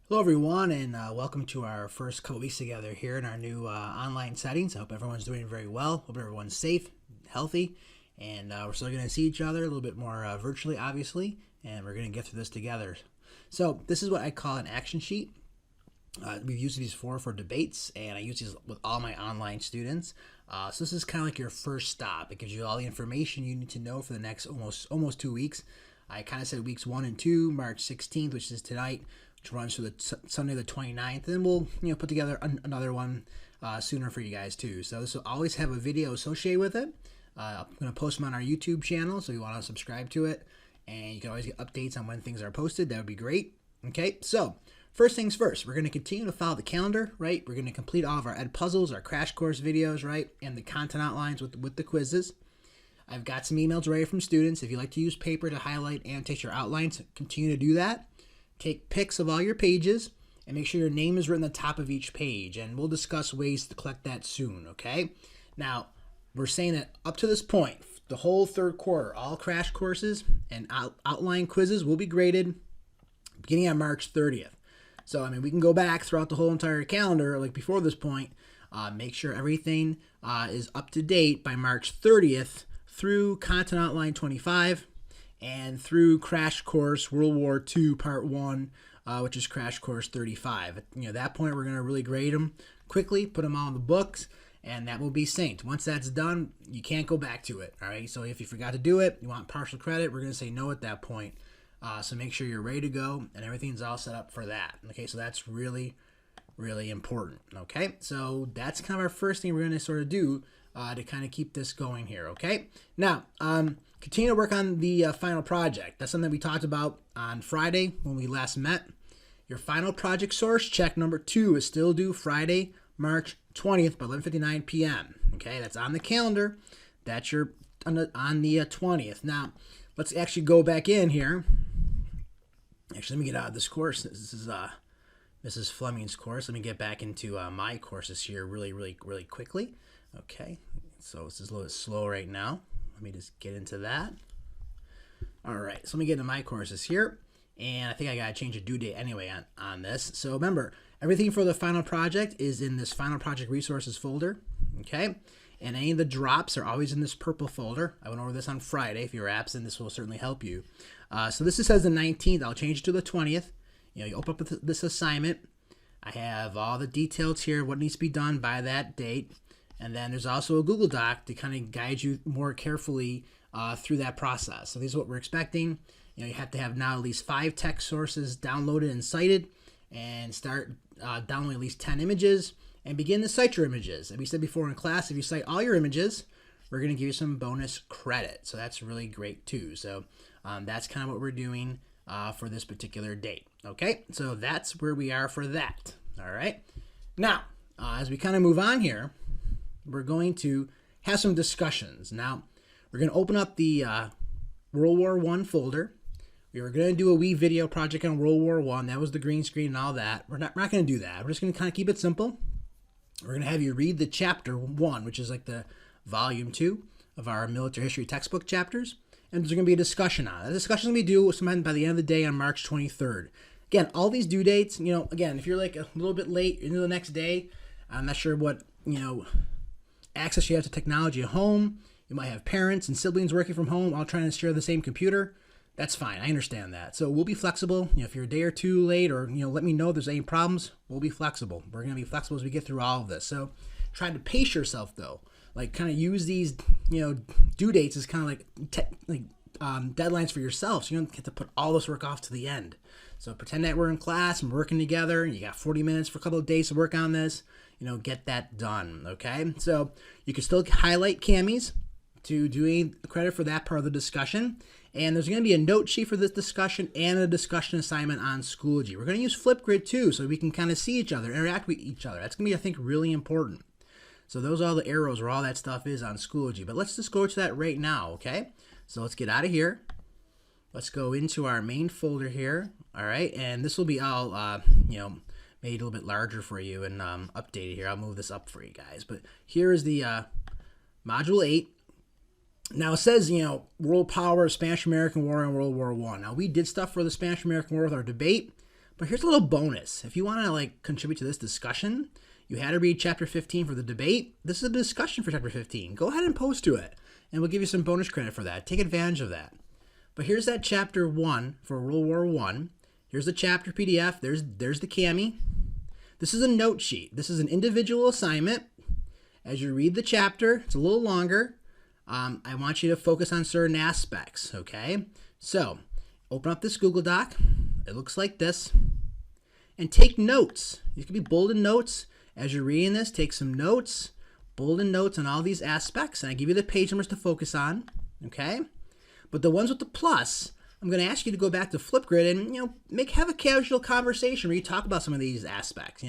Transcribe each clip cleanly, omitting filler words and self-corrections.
Hello, everyone, and welcome to our first couple weeks together here in our new online settings. I hope everyone's doing very well. Hope everyone's safe, healthy, and we're still going to see each other a little bit more virtually, obviously, and we're going to get through this together. So this is what I call an action sheet. We've used these for debates, and I use these with all my online students. So this is kind of like your first stop. It gives you all the information you need to know for the next almost 2 weeks. I kind of said weeks 1 and 2, March 16th, which is tonight, which runs through the Sunday the 29th, and then we'll put together another one sooner for you guys too. So this will always have a video associated with it. I'm going to post them on our YouTube channel, so you want to subscribe to it, and you can always get updates on when things are posted. That would be great. Okay, so first things first, we're going to continue to follow the calendar, right? We're going to complete all of our ed puzzles, our crash course videos, right, and the content outlines with the quizzes. I've got some emails ready from students. If you like to use paper to highlight, annotate your outlines, continue to do that. Take pics of all your pages and make sure your name is written at the top of each page. And we'll discuss ways to collect that soon, okay? Now, we're saying that up to this point, the whole third quarter, all crash courses and outline quizzes will be graded beginning on March 30th. So, I mean, we can go back throughout the whole entire calendar, like before this point, make sure everything is up to date by March 30th through Content Outline 25 and through Crash Course World War II Part 1, which is Crash Course 35. At that point, we're going to really grade them quickly, put them all in the books, and that will be synced. Once that's done, you can't go back to it, all right? So if you forgot to do it, you want partial credit, we're going to say no at that point. So make sure you're ready to go, and everything's all set up for that. Okay, so that's really, really important, okay? So that's kind of our first thing we're going to sort of do to kind of keep this going here, okay? Now, continue to work on the final project. That's something we talked about on Friday when we last met. Your final project source check number 2 is still due Friday, March 20th by 11:59 p.m. Okay, that's on the calendar. That's your on the 20th. Now, let's actually go back in here. Actually, let me get out of this course. This is Mrs. Fleming's course. Let me get back into my courses here really quickly. Okay, so this is a little bit slow right now. Let me just get into that. All right, so let me get into my courses here. And I think I got to change the due date anyway on this. So remember, everything for the final project is in this final project resources folder. Okay, and any of the drops are always in this purple folder. I went over this on Friday. If you're absent, this will certainly help you. So this says the 19th. I'll change it to the 20th. You open up this assignment. I have all the details here, what needs to be done by that date. And then there's also a Google Doc to kind of guide you more carefully through that process. So this is what we're expecting. You have to have now at least 5 text sources downloaded and cited, and start downloading at least 10 images, and begin to cite your images. And we said before in class, if you cite all your images, we're going to give you some bonus credit. So that's really great too. So that's kind of what we're doing for this particular date. Okay, so that's where we are for that. All right. Now, as we kind of move on here, we're going to have some discussions. Now, we're going to open up the World War I folder. We were going to do a wee video project on World War I. That was the green screen and all that. We're not going to do that. We're just going to kind of keep it simple. We're going to have you read the chapter 1, which is like the volume 2 of our military history textbook chapters. And there's going to be a discussion on it. The discussion is going to be due sometime by the end of the day on March 23rd. Again, all these due dates, again, if you're like a little bit late into the next day, I'm not sure what, access you have to technology at home. You might have parents and siblings working from home all trying to share the same computer. That's fine. I understand that. So we'll be flexible. If you're a day or two late, or let me know if there's any problems. We'll be flexible. We're going to be flexible as we get through all of this. So try to pace yourself though. Like kind of use these due dates as kind of like deadlines for yourself. So you don't get to put all this work off to the end. So pretend that we're in class and working together. You got 40 minutes for a couple of days to work on this. Get that done. Okay. So you can still highlight Cammy's to doing credit for that part of the discussion. And there's going to be a note sheet for this discussion and a discussion assignment on Schoology. We're going to use Flipgrid too, so we can kind of see each other, interact with each other. That's going to be, I think, really important. So those are all the arrows where all that stuff is on Schoology. But let's just go to that right now, okay? So let's get out of here. Let's go into our main folder here, all right? And this will be all, made a little bit larger for you and updated here. I'll move this up for you guys. But here is the Module 8. Now it says, world power, Spanish-American War, and World War I. Now we did stuff for the Spanish-American War with our debate, But here's a little bonus. If you want to like contribute to this discussion, you had to read chapter 15 for the debate. This is a discussion for chapter 15. Go ahead and post to it, and we'll give you some bonus credit for that. Take advantage of that. But here's that chapter 1 for World War I. Here's the chapter PDF. There's the CAMI. This is a note sheet. This is an individual assignment. As you read the chapter, it's a little longer. I want you to focus on certain aspects, okay? So, open up this Google Doc. It looks like this. And take notes. These could be bolded notes. As you're reading this, take some notes, bolded notes on all these aspects, and I give you the page numbers to focus on, okay? But the ones with the plus, I'm going to ask you to go back to Flipgrid and, have a casual conversation where you talk about some of these aspects,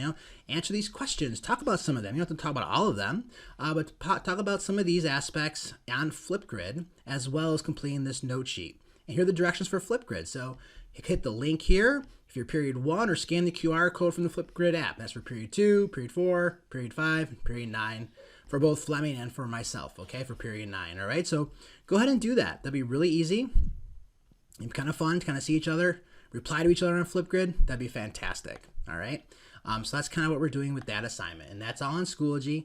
answer these questions, talk about some of them. You don't have to talk about all of them, but talk about some of these aspects on Flipgrid, as well as completing this note sheet. And here are the directions for Flipgrid. So hit the link here if you're period 1, or scan the QR code from the Flipgrid app. That's for period 2, period 4, period 5, and period 9 for both Fleming and for myself, okay, for period 9, all right? So go ahead and do that. That'd be really easy. It'd be kind of fun to kind of see each other, reply to each other on Flipgrid. That'd be fantastic, all right? So that's kind of what we're doing with that assignment, and that's all on Schoology.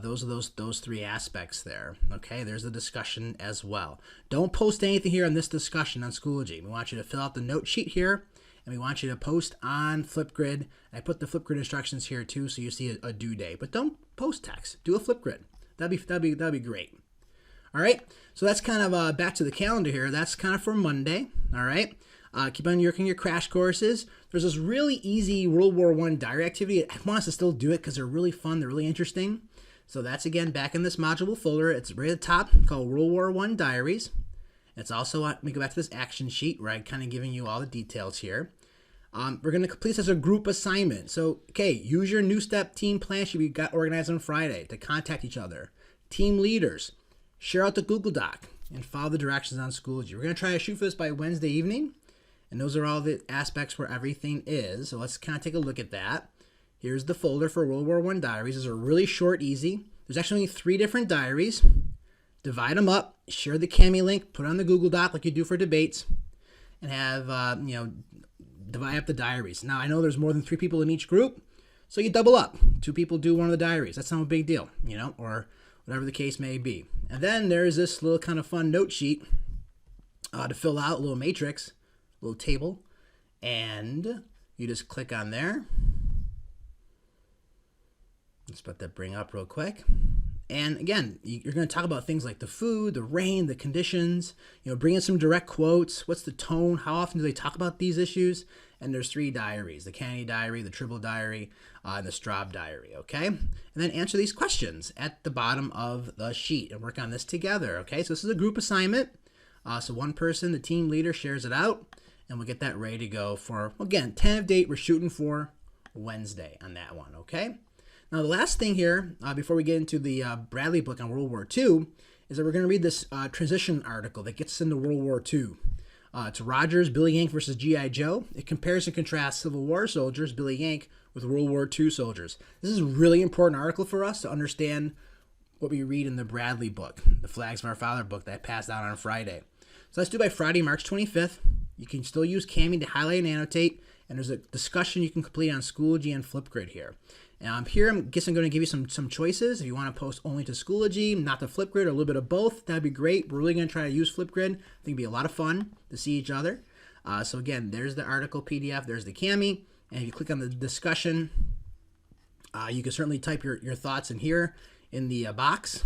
Those are those 3 aspects there, okay? There's the discussion as well. Don't post anything here on this discussion on Schoology. We want you to fill out the note sheet here, and we want you to post on Flipgrid. I put the Flipgrid instructions here too, so you see a due date. But don't post text. Do a Flipgrid. That'd be great. All right. So that's kind of back to the calendar here. That's kind of for Monday. All right. Keep on working your crash courses. There's this really easy World War I diary activity. I want us to still do it because they're really fun. They're really interesting. So that's, again, back in this module folder. It's right at the top, called World War I Diaries. It's also, let me go back to this action sheet where I'm kind of giving you all the details here. We're going to complete this as a group assignment. So, okay, use your New Step team plan sheet we got organized on Friday to contact each other. Team leaders, share out the Google Doc, and follow the directions on Schoology. We're going to try to shoot for this by Wednesday evening, and those are all the aspects where everything is. So let's kind of take a look at that. Here's the folder for World War I diaries. These are really short, easy. There's actually only 3 different diaries. Divide them up, share the CAMI link, put it on the Google Doc like you do for debates, and have, divide up the diaries. Now, I know there's more than 3 people in each group, so you double up. 2 people do one of the diaries. That's not a big deal, or whatever the case may be. And then there's this little kind of fun note sheet to fill out, a little matrix, a little table, and you just click on there. Let's let that bring up real quick. And again, you're going to talk about things like the food, the rain, the conditions, bring in some direct quotes. What's the tone? How often do they talk about these issues? And there's 3 diaries, the Canny diary, the Tribble diary, and the Straub diary, okay? And then answer these questions at the bottom of the sheet and work on this together, okay? So this is a group assignment. So one person, the team leader, shares it out, and we'll get that ready to go for, again, tentative date we're shooting for Wednesday on that one, okay? Now, the last thing here, before we get into the Bradley book on World War II, is that we're going to read this transition article that gets us into World War II. It's Rogers, Billy Yank versus G.I. Joe. It compares and contrasts Civil War soldiers, Billy Yank, with World War II soldiers. This is a really important article for us to understand what we read in the Bradley book, the Flags of Our Father book that I passed out on Friday. So let's do by Friday, March 25th. You can still use CAMI to highlight and annotate, and there's a discussion you can complete on Schoology and Flipgrid here. Here, I guess I'm going to give you some choices. If you want to post only to Schoology, not to Flipgrid, or a little bit of both, that'd be great. We're really going to try to use Flipgrid. I think it'd be a lot of fun to see each other. So again, there's the article PDF, there's the CAMI, and if you click on the discussion, you can certainly type your thoughts in here in the box.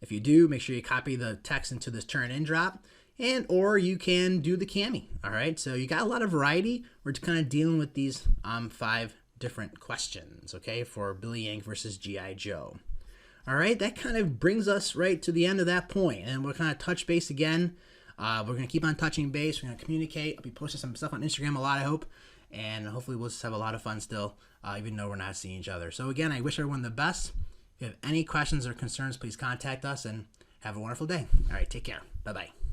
If you do, make sure you copy the text into this turn-in drop, or you can do the CAMI, all right? So you got a lot of variety. We're kind of dealing with these 5 different questions, okay, for Billy Yank versus G.I. Joe. All right, that kind of brings us right to the end of that point, and we'll kind of touch base again. We're going to keep on touching base. We're going to communicate. I'll be posting some stuff on Instagram a lot, I hope, and hopefully we'll just have a lot of fun still, even though we're not seeing each other. So again, I wish everyone the best. If you have any questions or concerns, please contact us, and have a wonderful day. All right, take care. Bye-bye.